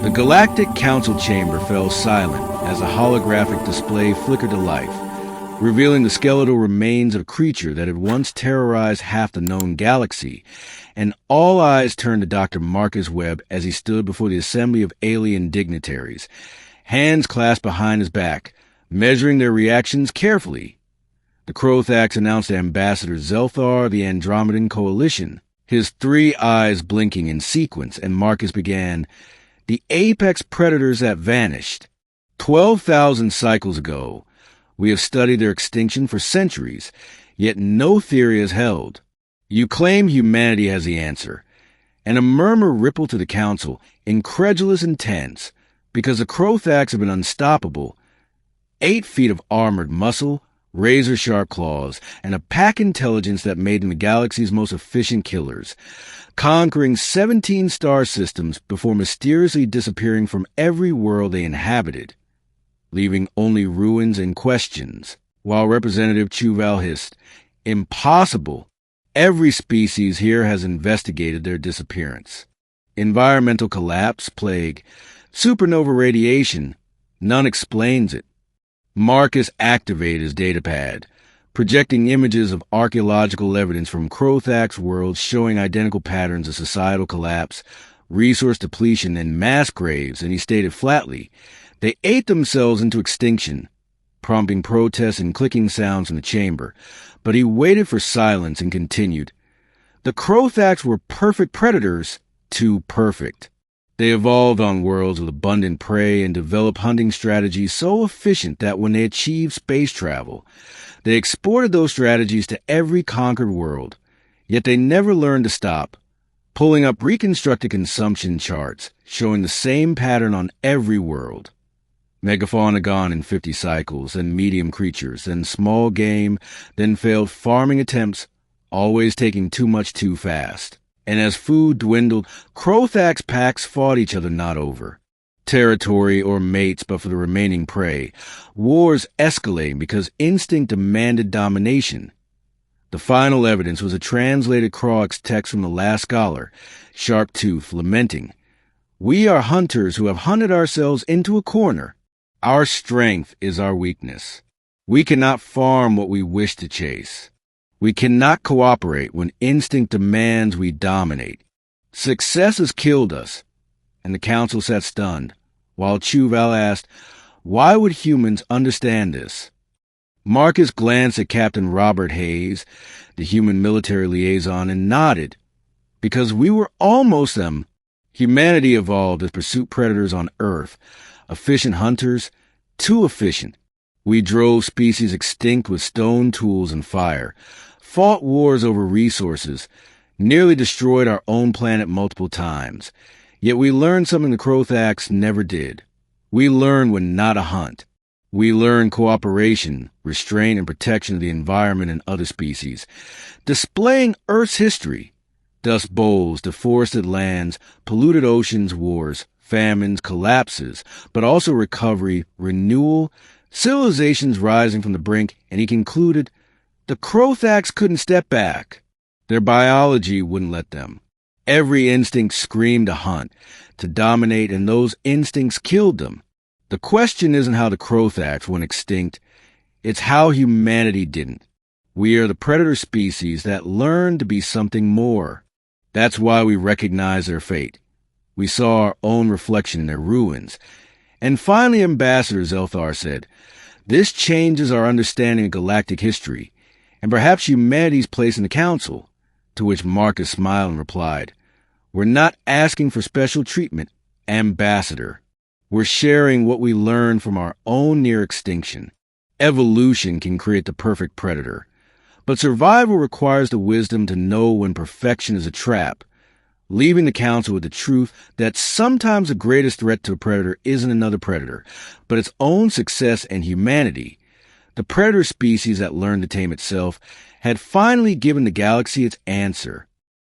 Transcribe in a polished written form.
The Galactic Council chamber fell silent as a holographic display flickered to life, revealing the skeletal remains of a creature that had once terrorized half the known galaxy, and all eyes turned to Dr. Marcus Webb as he stood before the assembly of alien dignitaries, hands clasped behind his back, measuring their reactions carefully. The Crothax announced Ambassador Zelthar of the Andromedan Coalition, his three eyes blinking in sequence, and Marcus began, "The apex predators that vanished. 12,000 cycles ago. We have studied their extinction for centuries, yet no theory has held. You claim humanity has the answer." And a murmur rippled to the council, incredulous and tense, because the Crothax have been unstoppable. 8 feet of armored muscle, razor-sharp claws, and a pack intelligence that made them the galaxy's most efficient killers, conquering 17 star systems before mysteriously disappearing from every world they inhabited, leaving only ruins and questions, while Representative Chuval hissed, "Impossible! Every species here has investigated their disappearance. Environmental collapse, plague, supernova radiation, none explains it." Marcus activated his datapad, projecting images of archaeological evidence from Crothax worlds showing identical patterns of societal collapse, resource depletion, and mass graves, and he stated flatly, "They ate themselves into extinction," prompting protests and clicking sounds from the chamber. But he waited for silence and continued, "The Crothax were perfect predators, too perfect. They evolved on worlds with abundant prey and developed hunting strategies so efficient that when they achieved space travel, they exported those strategies to every conquered world. Yet they never learned to stop, pulling up reconstructed consumption charts showing the same pattern on every world. Megafauna gone in 50 cycles, and medium creatures, then small game, then failed farming attempts, always taking too much too fast. And as food dwindled, Crothax packs fought each other not over territory or mates, but for the remaining prey. Wars escalating because instinct demanded domination. The final evidence was a translated Croix text from the last scholar, Sharptooth, lamenting, "We are hunters who have hunted ourselves into a corner. Our strength is our weakness. We cannot farm what we wish to chase. We cannot cooperate when instinct demands we dominate. Success has killed us." And the council sat stunned, while Chuval asked, "Why would humans understand this?" Marcus glanced at Captain Robert Hayes, the human military liaison, and nodded. "Because we were almost them. Humanity evolved as pursuit predators on Earth, efficient hunters, too efficient. We drove species extinct with stone tools and fire, fought wars over resources, nearly destroyed our own planet multiple times. Yet we learned something the Crothax never did. We learned when not a hunt. We learned cooperation, restraint, and protection of the environment and other species, displaying Earth's history. Dust bowls, deforested lands, polluted oceans, wars, famines, collapses, but also recovery, renewal, civilizations rising from the brink, and he concluded, the Crothax couldn't step back. Their biology wouldn't let them. Every instinct screamed to hunt, to dominate, and those instincts killed them. The question isn't how the Crothax went extinct, it's how humanity didn't. We are the predator species that learned to be something more. That's why we recognize their fate. We saw our own reflection in their ruins. And finally, Ambassador Zelthar said, "This changes our understanding of galactic history, and perhaps humanity's place in the Council." To which Marcus smiled and replied, "We're not asking for special treatment, Ambassador. We're sharing what we learned from our own near extinction. Evolution can create the perfect predator, but survival requires the wisdom to know when perfection is a trap, leaving the Council with the truth that sometimes the greatest threat to a predator isn't another predator, but its own success and humanity. The predator species that learned to tame itself had finally given the galaxy its answer,